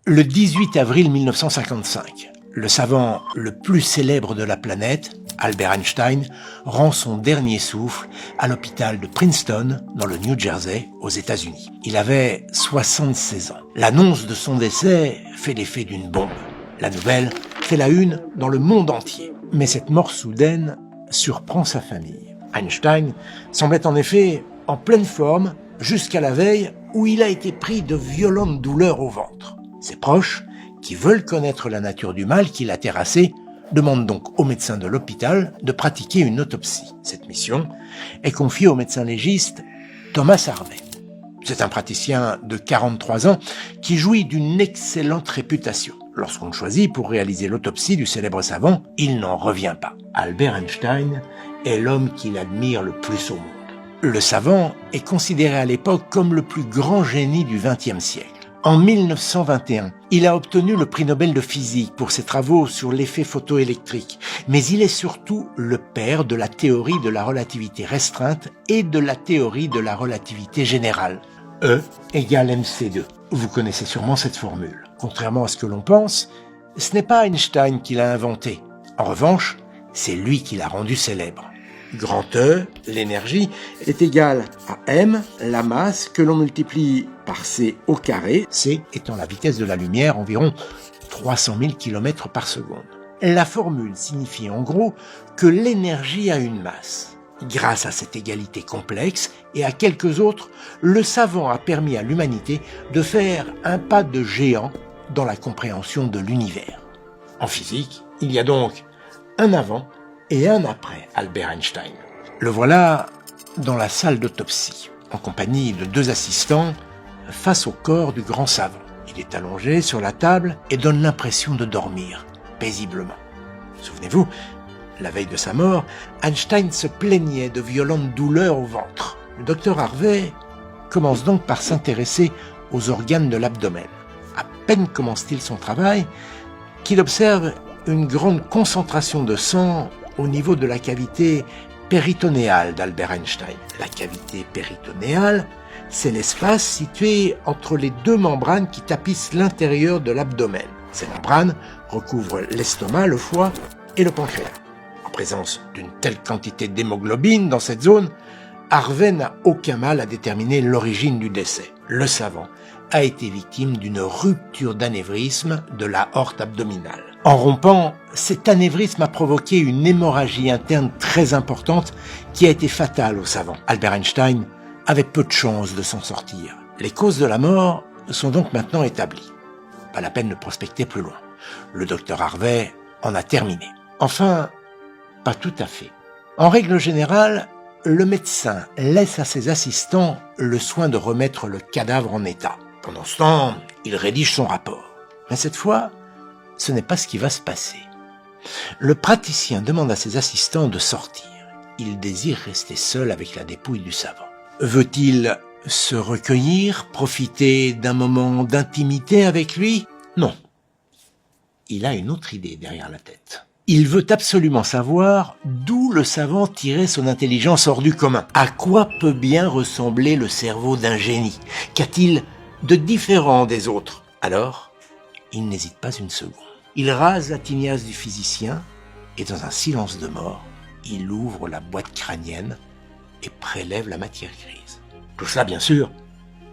Le 18 avril 1955, le savant le plus célèbre de la planète, Albert Einstein, rend son dernier souffle à l'hôpital de Princeton, dans le New Jersey, aux États-Unis. Il avait 76 ans. L'annonce de son décès fait l'effet d'une bombe. La nouvelle fait la une dans le monde entier. Mais cette mort soudaine surprend sa famille. Einstein semblait en effet en pleine forme jusqu'à la veille où il a été pris de violentes douleurs au ventre. Ses proches, qui veulent connaître la nature du mal qui l'a terrassé, demandent donc au médecin de l'hôpital de pratiquer une autopsie. Cette mission est confiée au médecin légiste Thomas Harvey. C'est un praticien de 43 ans qui jouit d'une excellente réputation. Lorsqu'on le choisit pour réaliser l'autopsie du célèbre savant, il n'en revient pas. Albert Einstein est l'homme qu'il admire le plus au monde. Le savant est considéré à l'époque comme le plus grand génie du XXe siècle. En 1921, il a obtenu le prix Nobel de physique pour ses travaux sur l'effet photoélectrique, mais il est surtout le père de la théorie de la relativité restreinte et de la théorie de la relativité générale. E égale mc2. Vous connaissez sûrement cette formule. Contrairement à ce que l'on pense, ce n'est pas Einstein qui l'a inventée. En revanche, c'est lui qui l'a rendue célèbre. Grand E, l'énergie, est égale à m, la masse, que l'on multiplie par c au carré, c étant la vitesse de la lumière, environ 300 000 km par seconde. La formule signifie en gros que l'énergie a une masse. Grâce à cette égalité complexe et à quelques autres, le savant a permis à l'humanité de faire un pas de géant dans la compréhension de l'univers. En physique, il y a donc un avant et un après Albert Einstein. Le voilà dans la salle d'autopsie, en compagnie de 2 assistants, face au corps du grand savant. Il est allongé sur la table et donne l'impression de dormir, paisiblement. Souvenez-vous, la veille de sa mort, Einstein se plaignait de violentes douleurs au ventre. Le docteur Harvey commence donc par s'intéresser aux organes de l'abdomen. À peine commence-t-il son travail qu'il observe une grande concentration de sang au niveau de la cavité péritonéale d'Albert Einstein. La cavité péritonéale, c'est l'espace situé entre les 2 membranes qui tapissent l'intérieur de l'abdomen. Ces membranes recouvrent l'estomac, le foie et le pancréas. En présence d'une telle quantité d'hémoglobine dans cette zone, Harvey n'a aucun mal à déterminer l'origine du décès. Le savant a été victime d'une rupture d'anévrisme de la aorte abdominale. En rompant, cet anévrisme a provoqué une hémorragie interne très importante qui a été fatale au savant. Albert Einstein avait peu de chances de s'en sortir. Les causes de la mort sont donc maintenant établies. Pas la peine de prospecter plus loin. Le docteur Harvey en a terminé. Enfin, pas tout à fait. En règle générale, le médecin laisse à ses assistants le soin de remettre le cadavre en état. Pendant ce temps, il rédige son rapport. Mais cette fois, ce n'est pas ce qui va se passer. Le praticien demande à ses assistants de sortir. Il désire rester seul avec la dépouille du savant. Veut-il se recueillir, profiter d'un moment d'intimité avec lui? Non. Il a une autre idée derrière la tête. Il veut absolument savoir d'où le savant tirait son intelligence hors du commun. À quoi peut bien ressembler le cerveau d'un génie? Qu'a-t-il de différent des autres? Alors, il n'hésite pas une seconde. Il rase la tignasse du physicien et dans un silence de mort, il ouvre la boîte crânienne et prélève la matière grise. Tout cela, bien sûr,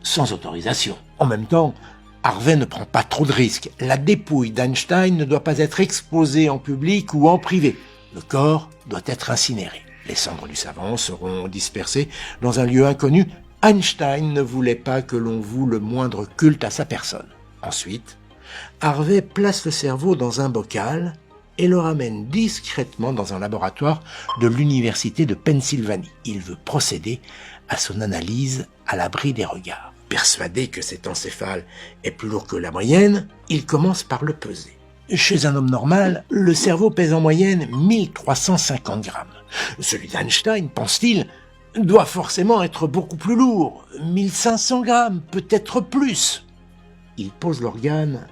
sans autorisation. En même temps, Harvey ne prend pas trop de risques. La dépouille d'Einstein ne doit pas être exposée en public ou en privé. Le corps doit être incinéré. Les cendres du savant seront dispersées dans un lieu inconnu. Einstein ne voulait pas que l'on voue le moindre culte à sa personne. Ensuite, Harvey place le cerveau dans un bocal et le ramène discrètement dans un laboratoire de l'université de Pennsylvanie. Il veut procéder à son analyse à l'abri des regards. Persuadé que cet encéphale est plus lourd que la moyenne, il commence par le peser. Chez un homme normal, le cerveau pèse en moyenne 1350 grammes. Celui d'Einstein, pense-t-il, doit forcément être beaucoup plus lourd, 1500 grammes, peut-être plus. Il pose l'organe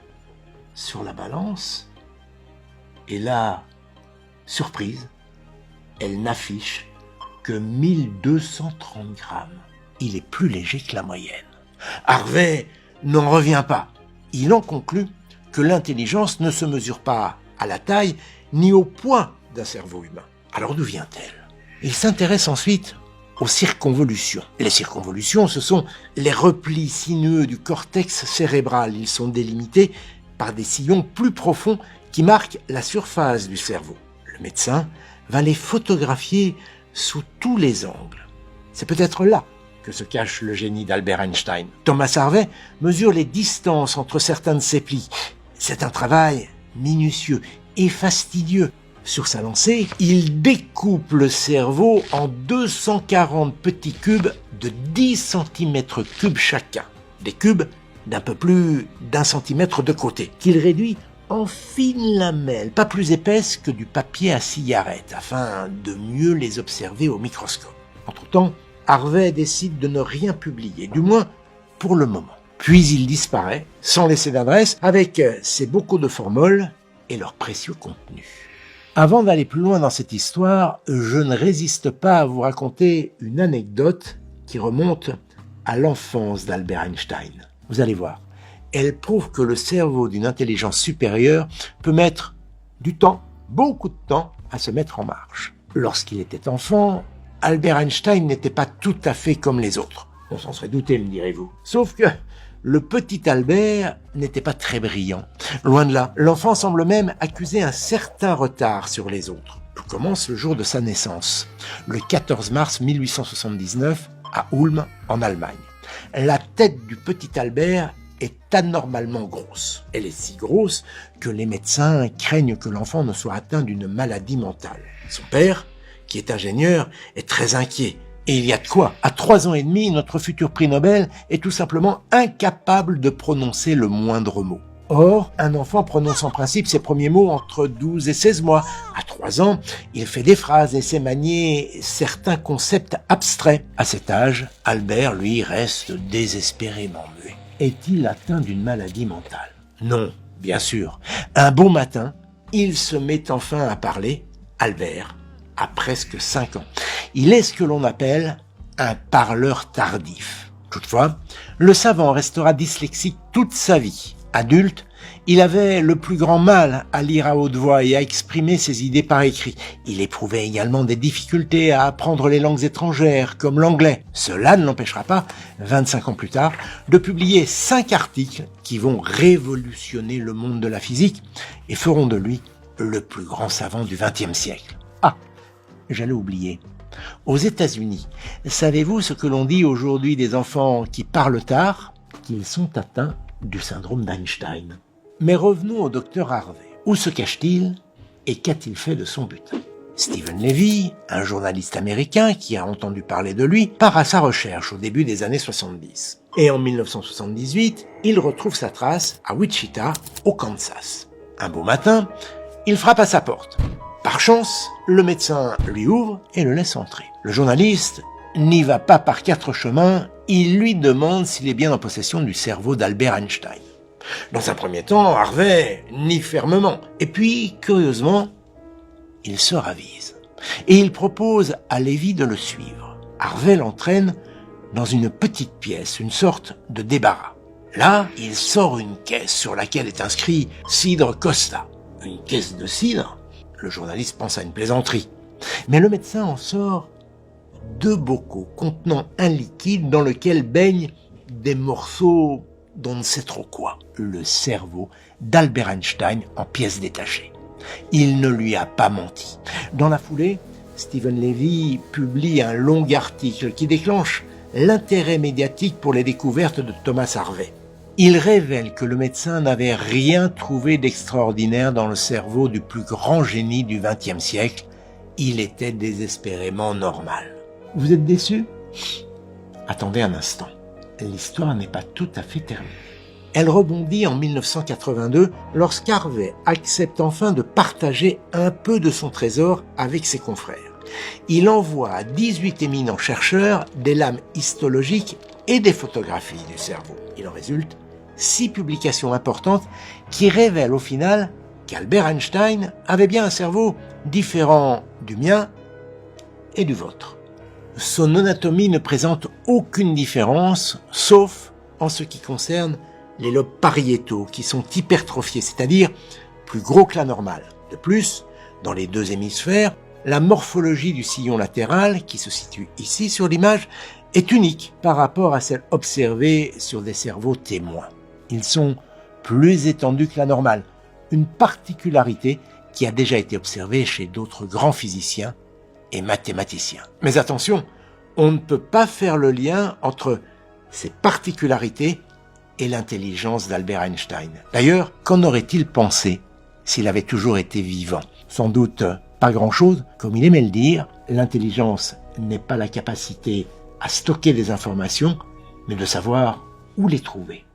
sur la balance, et là, surprise, elle n'affiche que 1230 grammes. Il est plus léger que la moyenne. Harvey n'en revient pas. Il en conclut que l'intelligence ne se mesure pas à la taille ni au poids d'un cerveau humain. Alors d'où vient-elle? Il s'intéresse ensuite aux circonvolutions. Les circonvolutions, ce sont les replis sinueux du cortex cérébral. Ils sont délimités par des sillons plus profonds qui marquent la surface du cerveau. Le médecin va les photographier sous tous les angles. C'est peut-être là que se cache le génie d'Albert Einstein. Thomas Harvey mesure les distances entre certains de ces plis. C'est un travail minutieux et fastidieux. Sur sa lancée, il découpe le cerveau en 240 petits cubes de 10 cm3 chacun. Des cubes d'un peu plus d'1 centimètre de côté, qu'il réduit en fines lamelles, pas plus épaisses que du papier à cigarette, afin de mieux les observer au microscope. Entre-temps, Harvey décide de ne rien publier, du moins pour le moment. Puis il disparaît, sans laisser d'adresse, avec ses bocaux de formol et leur précieux contenu. Avant d'aller plus loin dans cette histoire, je ne résiste pas à vous raconter une anecdote qui remonte à l'enfance d'Albert Einstein. Vous allez voir, elle prouve que le cerveau d'une intelligence supérieure peut mettre du temps, beaucoup de temps, à se mettre en marche. Lorsqu'il était enfant, Albert Einstein n'était pas tout à fait comme les autres. On s'en serait douté, me direz-vous. Sauf que le petit Albert n'était pas très brillant. Loin de là, l'enfant semble même accuser un certain retard sur les autres. Tout commence le jour de sa naissance, le 14 mars 1879, à Ulm, en Allemagne. La tête du petit Albert est anormalement grosse. Elle est si grosse que les médecins craignent que l'enfant ne soit atteint d'une maladie mentale. Son père, qui est ingénieur, est très inquiet. Et il y a de quoi. À 3 ans et demi, notre futur prix Nobel est tout simplement incapable de prononcer le moindre mot. Or, un enfant prononce en principe ses premiers mots entre 12 et 16 mois. À 3 ans, il fait des phrases et sait manier certains concepts abstraits. À cet âge, Albert, lui, reste désespérément muet. Est-il atteint d'une maladie mentale? Non, bien sûr. Un beau matin, il se met enfin à parler. Albert a presque 5 ans. Il est ce que l'on appelle un parleur tardif. Toutefois, le savant restera dyslexique toute sa vie. Adulte, il avait le plus grand mal à lire à haute voix et à exprimer ses idées par écrit. Il éprouvait également des difficultés à apprendre les langues étrangères, comme l'anglais. Cela ne l'empêchera pas, 25 ans plus tard, de publier 5 articles qui vont révolutionner le monde de la physique et feront de lui le plus grand savant du XXe siècle. Ah, j'allais oublier. Aux États-Unis, savez-vous ce que l'on dit aujourd'hui des enfants qui parlent tard? Qu'ils sont atteints du syndrome d'Einstein. Mais revenons au docteur Harvey. Où se cache-t-il et qu'a-t-il fait de son butin? Stephen Levy, un journaliste américain qui a entendu parler de lui, part à sa recherche au début des années 70. Et en 1978, il retrouve sa trace à Wichita, au Kansas. Un beau matin, il frappe à sa porte. Par chance, le médecin lui ouvre et le laisse entrer. Le journaliste n'y va pas par 4 chemins, il lui demande s'il est bien en possession du cerveau d'Albert Einstein. Dans un premier temps, Harvey nie fermement, et puis, curieusement, il se ravise. Et il propose à Levy de le suivre. Harvey l'entraîne dans une petite pièce, une sorte de débarras. Là, il sort une caisse sur laquelle est inscrit « Cidre Costa ». Une caisse de cidre? Le journaliste pense à une plaisanterie. Mais le médecin en sort 2 bocaux contenant un liquide dans lequel baignent des morceaux d'on ne sait trop quoi. Le cerveau d'Albert Einstein en pièces détachées. Il ne lui a pas menti. Dans la foulée, Stephen Levy publie un long article qui déclenche l'intérêt médiatique pour les découvertes de Thomas Harvey. Il révèle que le médecin n'avait rien trouvé d'extraordinaire dans le cerveau du plus grand génie du XXe siècle. Il était désespérément normal. Vous êtes déçus? Attendez un instant. L'histoire n'est pas tout à fait terminée. Elle rebondit en 1982 lorsqu'Harvey accepte enfin de partager un peu de son trésor avec ses confrères. Il envoie à 18 éminents chercheurs des lames histologiques et des photographies du cerveau. Il en résulte 6 publications importantes qui révèlent au final qu'Albert Einstein avait bien un cerveau différent du mien et du vôtre. Son anatomie ne présente aucune différence, sauf en ce qui concerne les lobes pariétaux qui sont hypertrophiés, c'est-à-dire plus gros que la normale. De plus, dans les deux hémisphères, la morphologie du sillon latéral, qui se situe ici sur l'image, est unique par rapport à celle observée sur des cerveaux témoins. Ils sont plus étendus que la normale, une particularité qui a déjà été observée chez d'autres grands physiciens et mathématiciens. Mais attention, on ne peut pas faire le lien entre ces particularités et l'intelligence d'Albert Einstein. D'ailleurs, qu'en aurait-il pensé s'il avait toujours été vivant? Sans doute pas grand-chose. Comme il aimait le dire, l'intelligence n'est pas la capacité à stocker des informations, mais de savoir où les trouver.